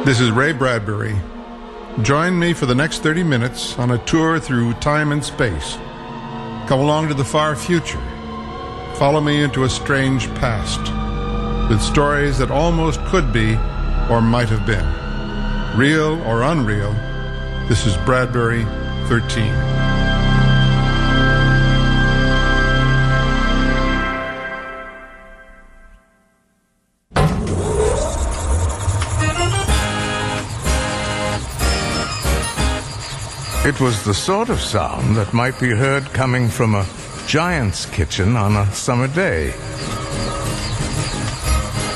This is Ray Brabury. Join me for the next 30 minutes on a tour through time and space. Come along to the far future. Follow me into a strange past with stories that almost could be or might have been. Real or unreal, this is Bradbury 13. It was the sort of sound that might be heard coming from a giant's kitchen on a summer day.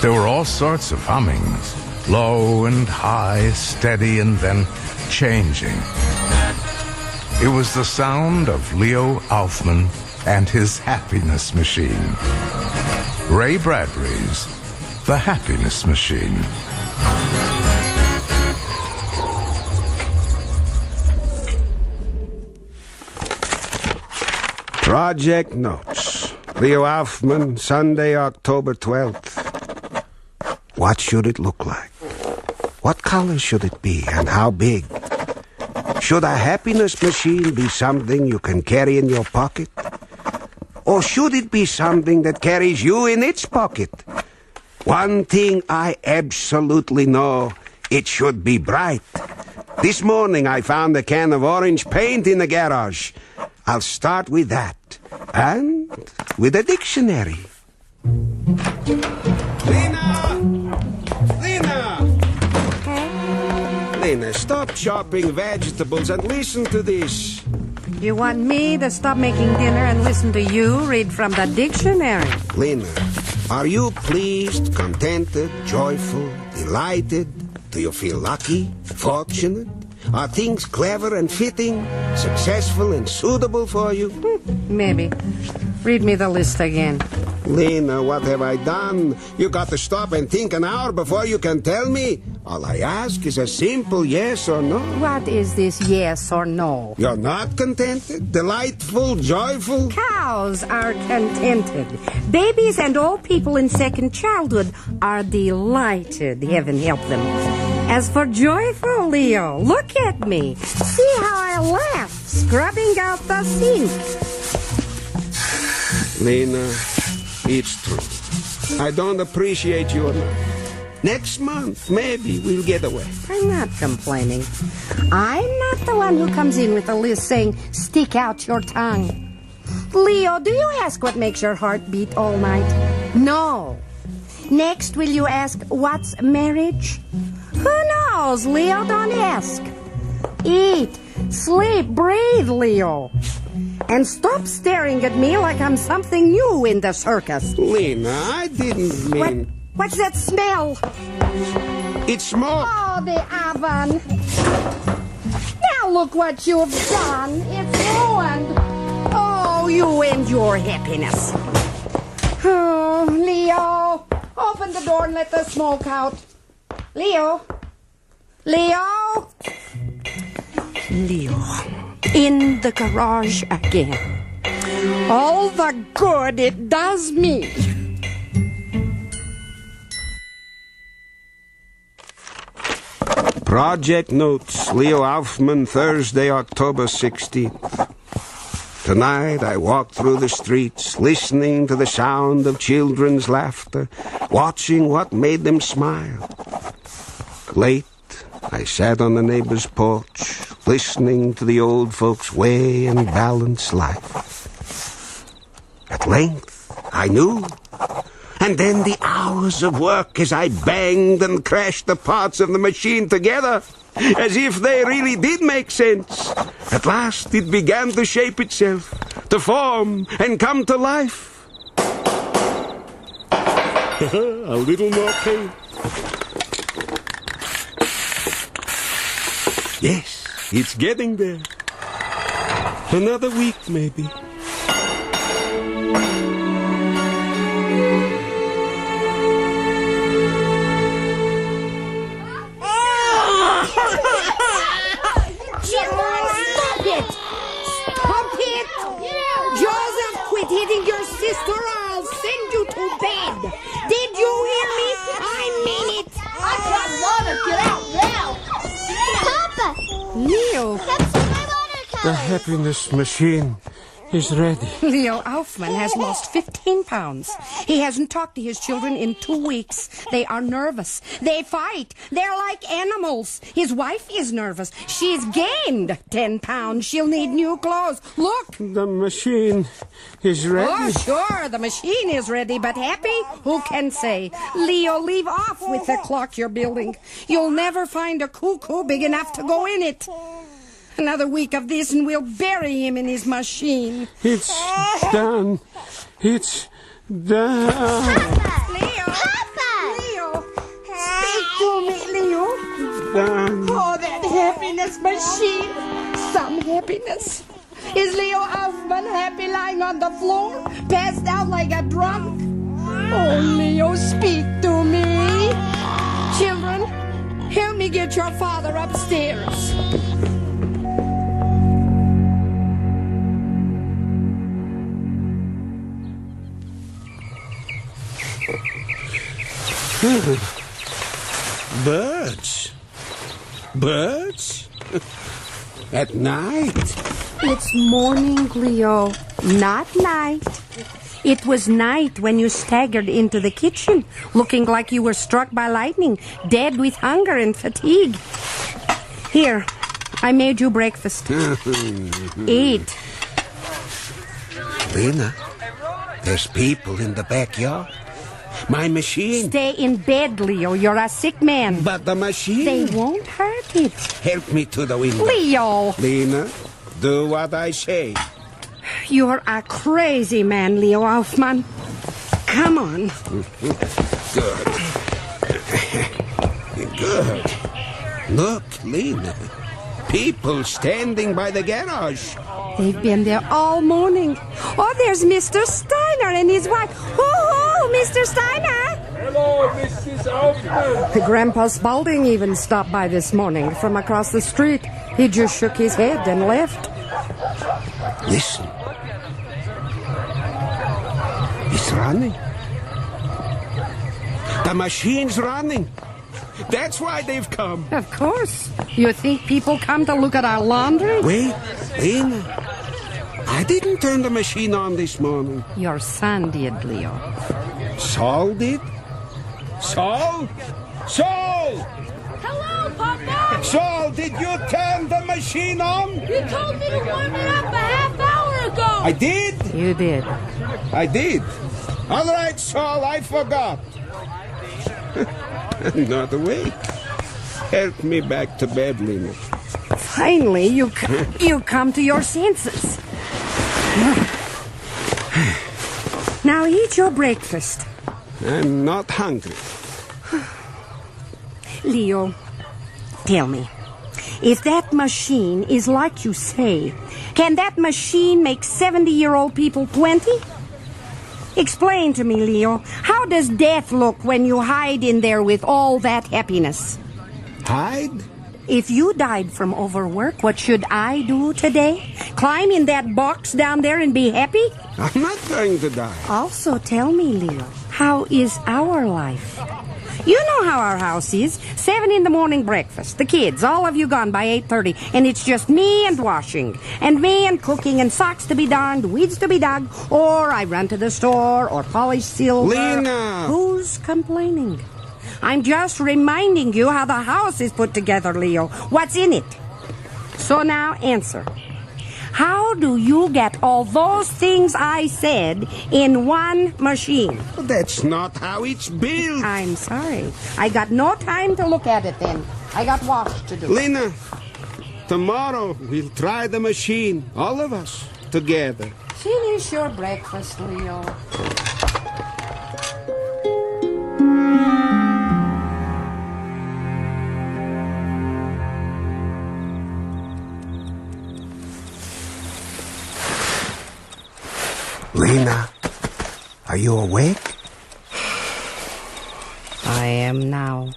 There were all sorts of hummings, low and high, steady and then changing. It was the sound of Leo Aufman and his happiness machine. Ray Bradbury's The Happiness Machine. Project Notes. Leo Aufman, Sunday, October 12th. What should it look like? What color should it be and how big? Should a happiness machine be something you can carry in your pocket? Or should it be something that carries you in its pocket? One thing I absolutely know, it should be bright. This morning I found a can of orange paint in the garage. I'll start with that, and with a dictionary. Lena, stop chopping vegetables and listen to this. You want me to stop making dinner and listen to you read from the dictionary? Lena, are you pleased, contented, joyful, delighted? Do you feel lucky, fortunate? Are things clever and fitting, successful and suitable for you? Maybe. Read me the list again. Lena, what have I done? You got to stop and think an hour before you can tell me. All I ask is a simple yes or no. What is this yes or no? You're not contented, delightful, joyful? Cows are contented. Babies and all people in second childhood are delighted. Heaven help them. As for joyful, Leo, look at me. See how I laugh, scrubbing out the sink. Lena, it's true. I don't appreciate you enough. Next month, maybe we'll get away. I'm not complaining. I'm not the one who comes in with a list saying, stick out your tongue. Leo, do you ask what makes your heart beat all night? No. Next, will you ask, what's marriage? Who knows, Leo? Don't ask. Eat, sleep, breathe, Leo. And stop staring at me like I'm something new in the circus. Lena, I didn't mean... What's that smell? It's smoke. Oh, the oven. Now look what you've done. It's ruined. Oh, you and your happiness. Oh, Leo, open the door and let the smoke out. Leo? Leo? Leo. In the garage again. All the good it does me. Project Notes, Leo Aufman, Thursday, October 16th. Tonight I walked through the streets, listening to the sound of children's laughter, watching what made them smile. Late, I sat on the neighbor's porch, listening to the old folks weigh and balance life. At length, I knew. And then the hours of work as I banged and crashed the parts of the machine together, as if they really did make sense. At last, it began to shape itself, to form and come to life. A little more paint. Yes, it's getting there. Another week, maybe. Joseph, quit hitting your sister or I'll send you to bed. Did you hear me? I mean it. I got water. Get out. Leo. That's my watercolor. The happiness machine is ready. Leo Aufman has lost 15 pounds. He hasn't talked to his children in 2 weeks. They are nervous. They fight. They're like animals. His wife is nervous. She's gained 10 pounds. She'll need new clothes. Look. The machine is ready. Oh, sure, the machine is ready, but happy? Who can say? Leo, leave off with the clock you're building. You'll never find a cuckoo big enough to go in it. Another week of this and we'll bury him in his machine. It's done. It's done. Leo! Papa! Leo! Speak to me, Leo! Done. Oh, that happiness machine! Some happiness. Is Leo Aufman happy lying on the floor, passed out like a drunk? Oh, Leo, speak to me. Children, help me get your father upstairs. Birds. Birds? At night? It's morning, Leo, not night. It was night when you staggered into the kitchen, looking like you were struck by lightning, dead with hunger and fatigue. Here, I made you breakfast. Eat. Lena, there's people in the backyard. My machine. Stay in bed, Leo. You're a sick man. But the machine. They won't hurt it. Help me to the window. Leo! Lena, do what I say. You're a crazy man, Leo Aufman. Come on. Good. Good. Look, Lena. People standing by the garage. They've been there all morning. Oh, there's Mr. Steiner and his wife. Oh, Mr. Steiner! Hello, Mrs. Aufman. Grandpa Spaulding even stopped by this morning from across the street. He just shook his head and left. Listen. It's running. The machine's running. That's why they've come. Of course. You think people come to look at our laundry? Wait, Lena. I didn't turn the machine on this morning. Your son did, Leo. Saul did? Saul? Saul! Hello, Papa! Saul, did you turn the machine on? You told me to warm it up a half hour ago! I did? You did. I did. All right, Saul, I forgot. I'm not awake. Help me back to bed, Lena. Finally, you come to your senses. Now eat your breakfast. I'm not hungry. Leo, tell me, if that machine is like you say, can that machine make 70-year-old people 20? Explain to me, Leo, how does death look when you hide in there with all that happiness? Hide? If you died from overwork, what should I do today? Climb in that box down there and be happy? I'm not going to die. Also, tell me, Leo, how is our life? You know how our house is. 7 a.m. breakfast. The kids, all of you gone by 8:30. And it's just me and washing. And me and cooking and socks to be darned, weeds to be dug. Or I run to the store or polish silver. Lena! Who's complaining? I'm just reminding you how the house is put together, Leo. What's in it? So now answer. How do you get all those things I said in one machine? That's not how it's built. I'm sorry. I got no time to look at it then. I got wash to do. Lena, tomorrow we'll try the machine, all of us, together. Finish your breakfast, Leo. Lena, are you awake? I am now.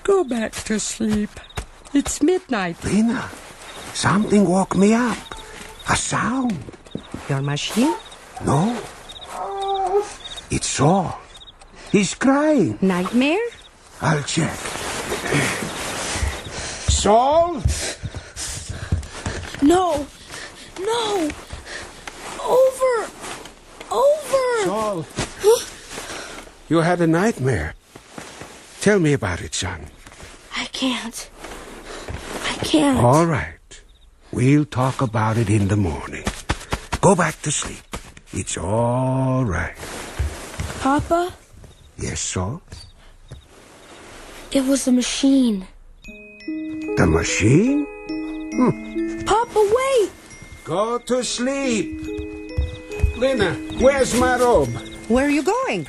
Go back to sleep. It's midnight. Lena, something woke me up. A sound. Your machine? No. It's Saul. He's crying. Nightmare? I'll check. Saul? No. Over. Saul, you had a nightmare. Tell me about it, son. I can't. All right. We'll talk about it in the morning. Go back to sleep. It's all right. Papa, Yes, Saul? it was a machine. The machine? Papa, wait. Go to sleep. Lena, where's my robe? Where are you going?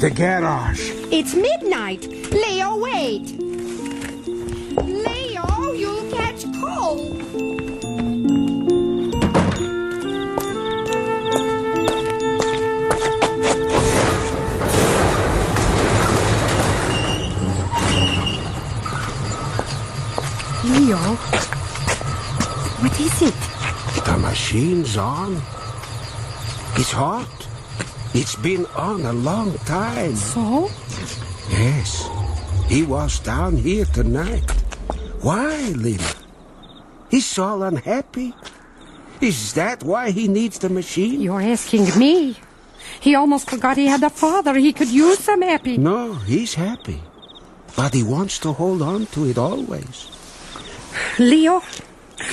The garage. It's midnight. Leo, wait. Leo, you'll catch cold. Leo, what is it? The machine's on. It's hot. It's been on a long time. So? Yes. He was down here tonight. Why, Lena? He's so unhappy. Is that why he needs the machine? You're asking me. He almost forgot he had a father. He could use some happy. No, he's happy. But he wants to hold on to it always. Leo,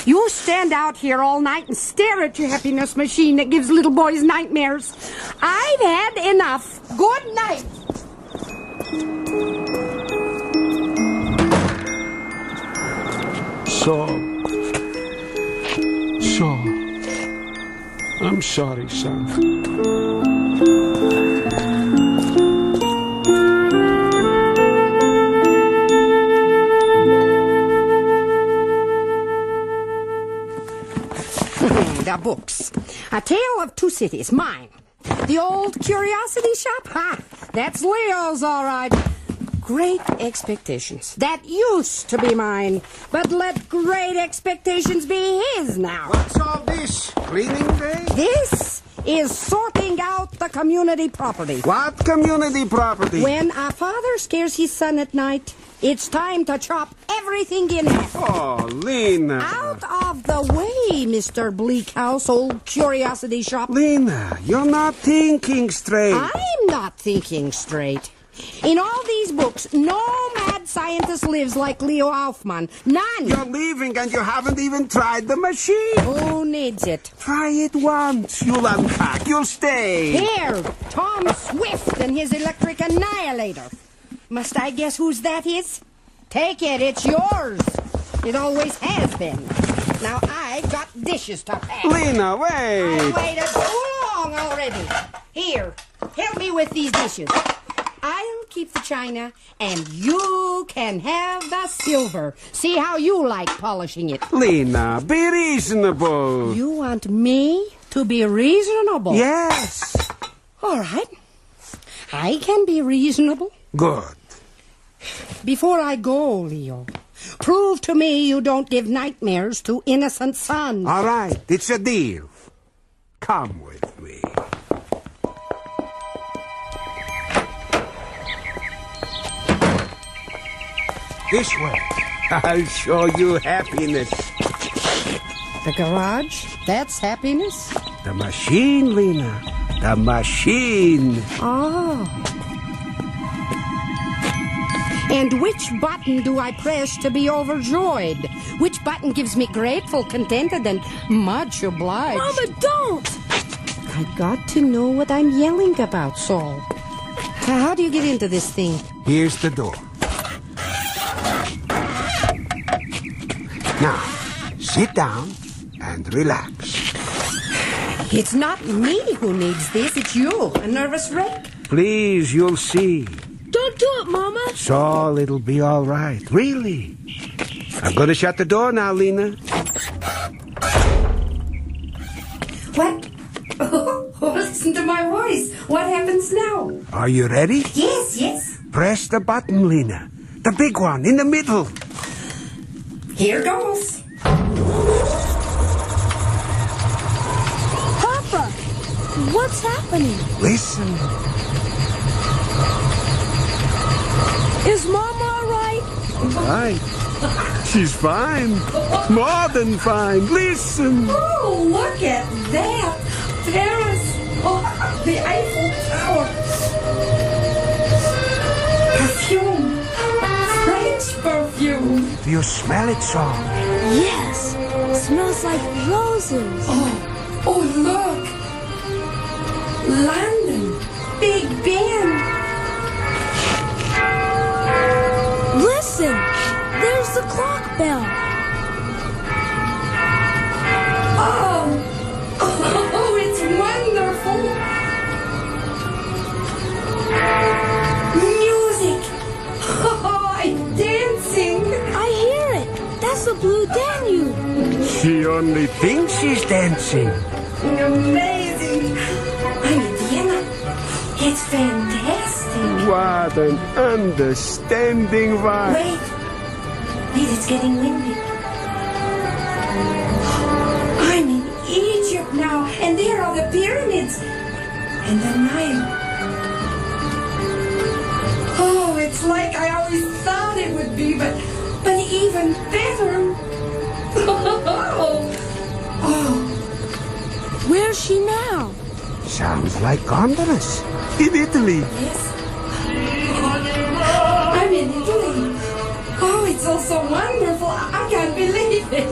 you stand out here all night and stare at your happiness machine that gives little boys nightmares. I've had enough. Good night. Saul, I'm sorry, son. The books. A Tale of Two Cities, mine. The Old Curiosity Shop? Ha! That's Leo's, all right. Great Expectations. That used to be mine. But let Great Expectations be his now. What's all this? Cleaning day? This is sorting out the community property. What community property? When a father scares his son at night, it's time to chop everything in half. Oh, Lena. Out of the way, Mr. Bleak House, Old Curiosity Shop. Lena, you're not thinking straight. I'm not thinking straight. In all these books, no mad scientist lives like Leo Aufman. None. You're leaving and you haven't even tried the machine. Who needs it? Try it once. You'll unpack. You'll stay. Here, Tom Swift and his electric annihilator. Must I guess whose that is? Take it, it's yours. It always has been. Now I've got dishes to pack. Lena, wait. I waited too long already. Here, help me with these dishes. I'll keep the china, and you can have the silver. See how you like polishing it. Lena, be reasonable. You want me to be reasonable? Yes. All right. I can be reasonable. Good. Before I go, Leo, prove to me you don't give nightmares to innocent sons. All right, it's a deal. Come with me. This way. I'll show you happiness. The garage? That's happiness? The machine, Lena. The machine. Oh. And which button do I press to be overjoyed? Which button gives me grateful, contented, and much obliged? Mama, don't. I got to know what I'm yelling about, Saul. How do you get into this thing? Here's the door. Now, sit down and relax. It's not me who needs this, it's you, a nervous wreck. Please, you'll see. Don't do it, Mama. Saul, it'll be all right. Really. I'm going to shut the door now, Lena. What? Oh, listen to my voice. What happens now? Are you ready? Yes. Press the button, Lena. The big one in the middle. Here goes. Papa, what's happening? Listen. Is Mama all right? Right. She's fine. More than fine. Listen. Oh, look at that. Paris. Oh, the Eiffel Tower. Perfume. French perfume. Do you smell it, Saul? Yes. Smells like roses. Oh, look. London. Big Ben. Listen. There's the clock bell. Oh, it's wonderful. Music. Oh, I'm dancing. I hear it. That's the Blue Danube. She only thinks she's dancing. Amazing. I'm in Vienna. It's fantastic. What an understanding vibe. Wait, it's getting windy. I'm in Egypt now, and there are the pyramids and the Nile. Oh, it's like I always thought it would be, but even better. Oh, Where's she now? Sounds like gondolas. In Italy. yes. I'm in Italy. Oh, it's all so wonderful. I can't believe it.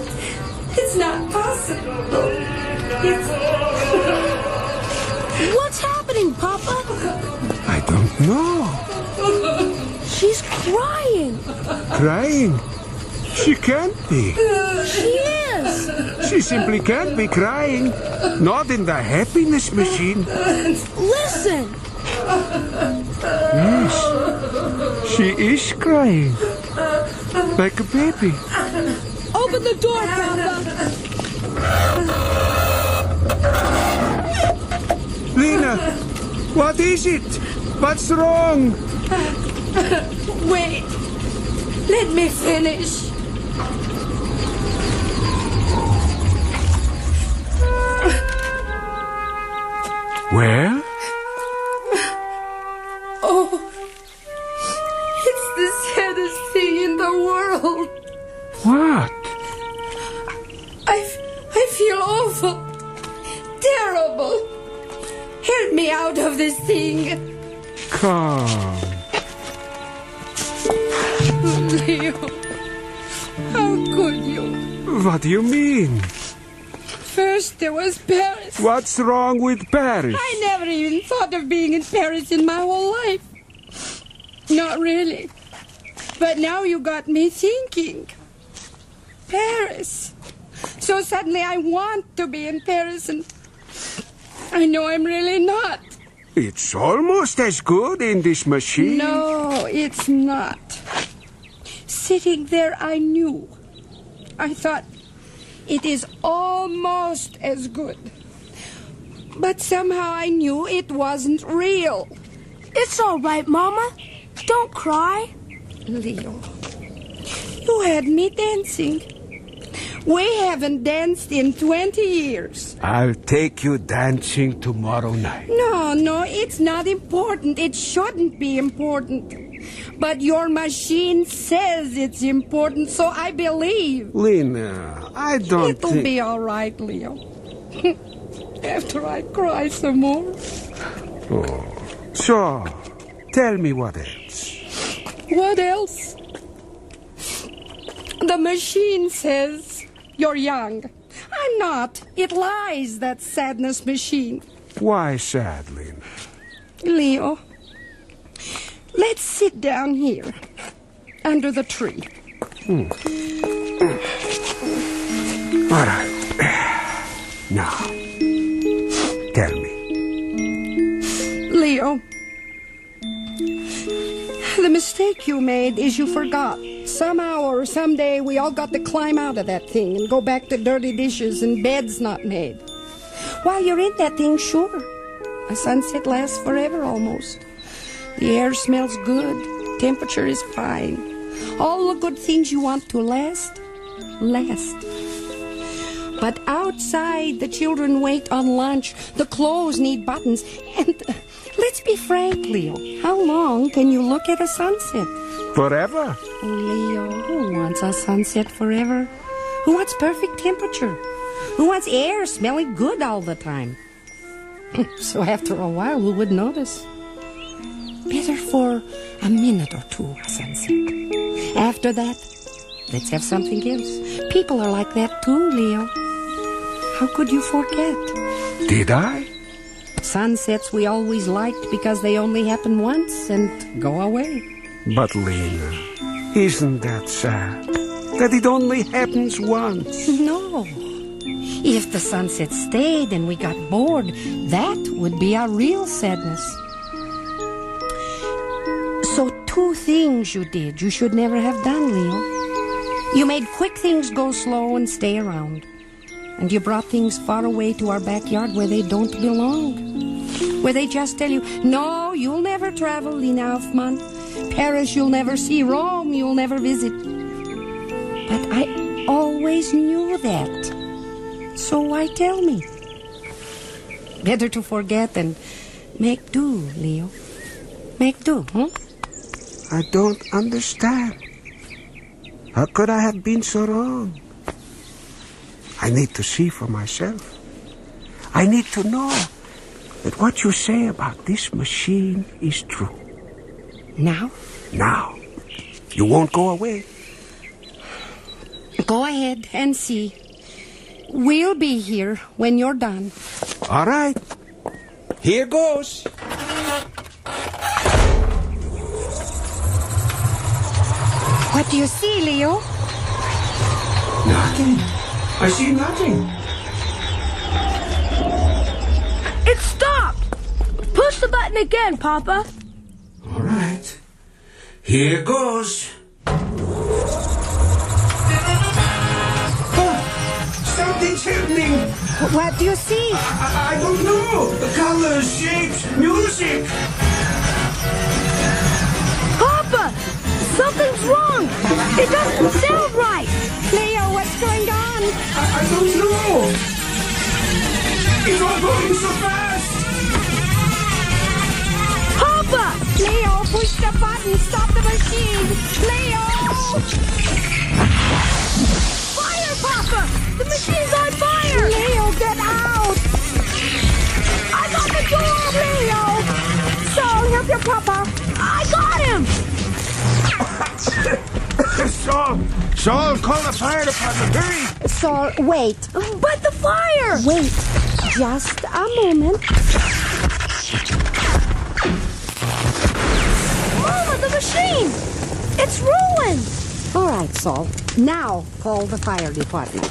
It's not possible. It's... What's happening, Papa? I don't know. She's crying. Crying? She can't be. She is. She simply can't be crying. Not in the happiness machine. Listen. Yes. She is crying. Like a baby. Open the door, Papa. Lena, what is it? What's wrong? Wait. Let me finish. Well? Oh, it's the saddest thing in the world. What? I feel awful. Terrible. Help me out of this thing. Calm. Leo, how could you? What do you mean? First there was Paris. What's wrong with Paris? I never even thought of being in Paris in my whole life. Not really. But now you got me thinking. Paris. So suddenly I want to be in Paris, and I know I'm really not. It's almost as good in this machine. No, it's not. Sitting there, I knew. I thought, it is almost as good. But somehow I knew it wasn't real. It's all right, Mama. Don't cry. Leo, you had me dancing. We haven't danced in 20 years. I'll take you dancing tomorrow night. No, it's not important. It shouldn't be important. But your machine says it's important, so I believe. Lena, I don't It'll think... be all right, Leo. After I cry some more. Oh. So, tell me what else. What else? The machine says you're young. I'm not. It lies, that sadness machine. Why sad, Lena? Leo, let's sit down here, under the tree. All right. Now, tell me. Leo, the mistake you made is you forgot. Somehow or someday we all got to climb out of that thing and go back to dirty dishes and beds not made. While you're in that thing, sure, a sunset lasts forever almost. The air smells good, temperature is fine. All the good things you want to last. But outside, the children wait on lunch, the clothes need buttons, and let's be frank, Leo, how long can you look at a sunset? Forever. Oh, Leo, who wants a sunset forever? Who wants perfect temperature? Who wants air smelling good all the time? So after a while, who would notice? Better for a minute or two, a sunset. After that, let's have something else. People are like that too, Leo. How could you forget? Did I? Sunsets we always liked because they only happen once and go away. But Lena, isn't that sad? That it only happens once. No. If the sunset stayed and we got bored, that would be our real sadness. So 2 things you did you should never have done, Leo. You made quick things go slow and stay around. And you brought things far away to our backyard where they don't belong. Where they just tell you, no, you'll never travel, Lena Hoffman. Paris you'll never see, Rome you'll never visit. But I always knew that. So why tell me? Better to forget than make do, Leo. Make do, huh? I don't understand. How could I have been so wrong? I need to see for myself. I need to know that what you say about this machine is true. Now? Now. You won't go away. Go ahead and see. We'll be here when you're done. All right. Here goes. What do you see, Leo? Nothing. I see nothing. It stopped! Push the button again, Papa. All right. Here goes. Something's happening. What do you see? I don't know. The colors, shapes, music. Papa! Something's wrong! It doesn't sound right! Leo, what's going on? I don't know. It's all going so fast. Papa! Leo, push the button. Stop the machine. Leo! Fire, Papa! The machine's on fire! Leo, get out! I got the door! Leo! Saul, help your papa. I got him! Saul, call the fire department. Hurry. Saul, wait. But the fire! Wait. Just a moment. Mama, the machine! It's ruined! All right, Saul. Now call the fire department.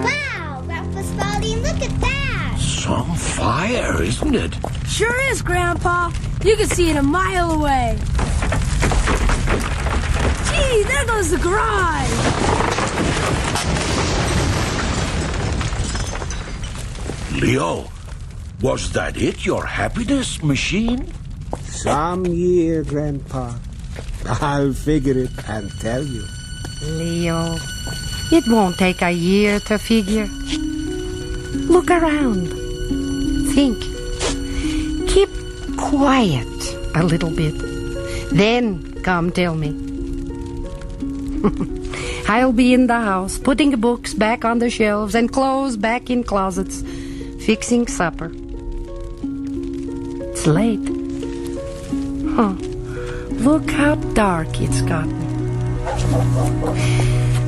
Wow, Grandpa Spalding, look at that! Some fire, isn't it? Sure is, Grandpa. You can see it a mile away. Gee, there goes the garage. Leo, was that it, your happiness machine? Some year, Grandpa. I'll figure it and tell you. Leo, it won't take a year to figure. Look around. Think. Keep quiet a little bit. Then come tell me. I'll be in the house, putting books back on the shelves and clothes back in closets, fixing supper. It's late. Huh. Look how dark it's gotten.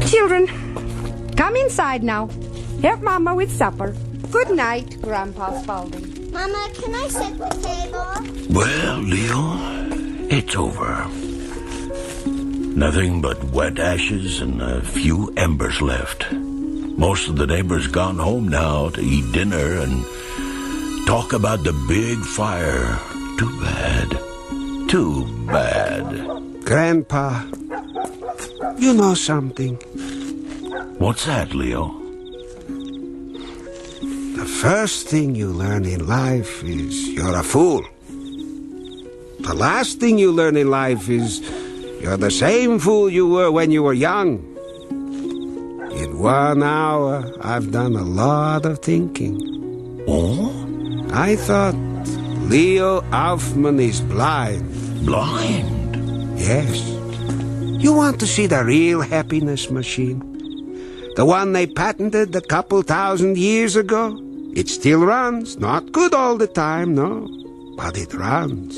Children, come inside now. Help Mama with supper. Good night, Grandpa Spalding. Mama, can I set the table? Well, Leo, it's over. Nothing but wet ashes and a few embers left. Most of the neighbors gone home now to eat dinner and talk about the big fire. Too bad. Too bad. Grandpa, you know something. What's that, Leo? The first thing you learn in life is you're a fool. The last thing you learn in life is you're the same fool you were when you were young. In 1 hour, I've done a lot of thinking. Oh? I thought Leo Aufman is blind. Blind? Yes. You want to see the real happiness machine? The one they patented a couple thousand years ago? It still runs. Not good all the time, no. But it runs.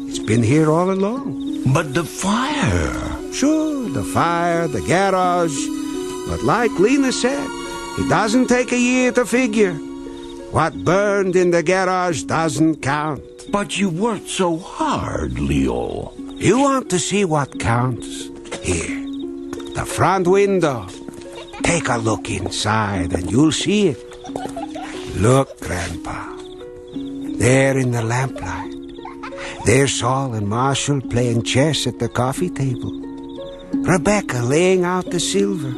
It's been here all along. But the fire. Sure, the fire, the garage. But like Lena said, it doesn't take a year to figure. What burned in the garage doesn't count. But you worked so hard, Leo. You want to see what counts? Here, the front window. Take a look inside and you'll see it. Look, Grandpa. There in the lamplight. There's Saul and Marshall playing chess at the coffee table. Rebecca laying out the silver.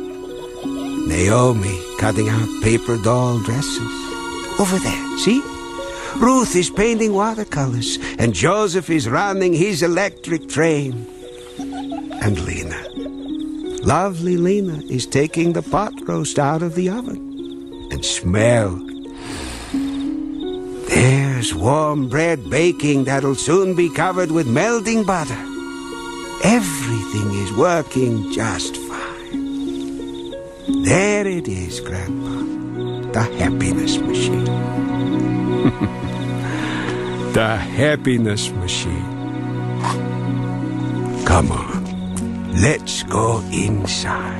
Naomi cutting out paper doll dresses. Over there, see? Ruth is painting watercolors, and Joseph is running his electric train. And Lena, lovely Lena, is taking the pot roast out of the oven. And smell. There's warm bread baking that'll soon be covered with melting butter. Everything is working just fine. There it is, Grandpa. The happiness machine. The happiness machine. Come on, let's go inside.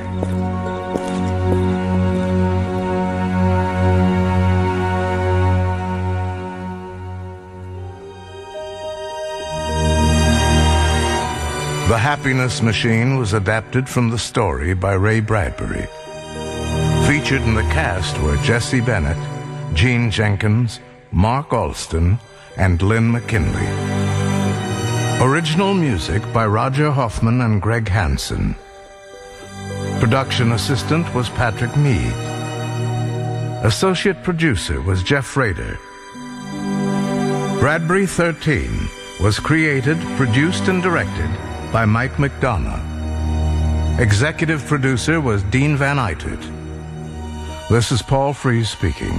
The Happiness Machine was adapted from the story by Ray Brabury. Featured in the cast were Jesse Bennett, Gene Jenkins, Mark Alston, and Lynn McKinley. Original music by Roger Hoffman and Greg Hansen. Production assistant was Patrick Mead. Associate producer was Jeff Rader. Bradbury 13 was created, produced, and directed by Mike McDonough. Executive producer was Dean Van Eitert. This is Paul Frees speaking.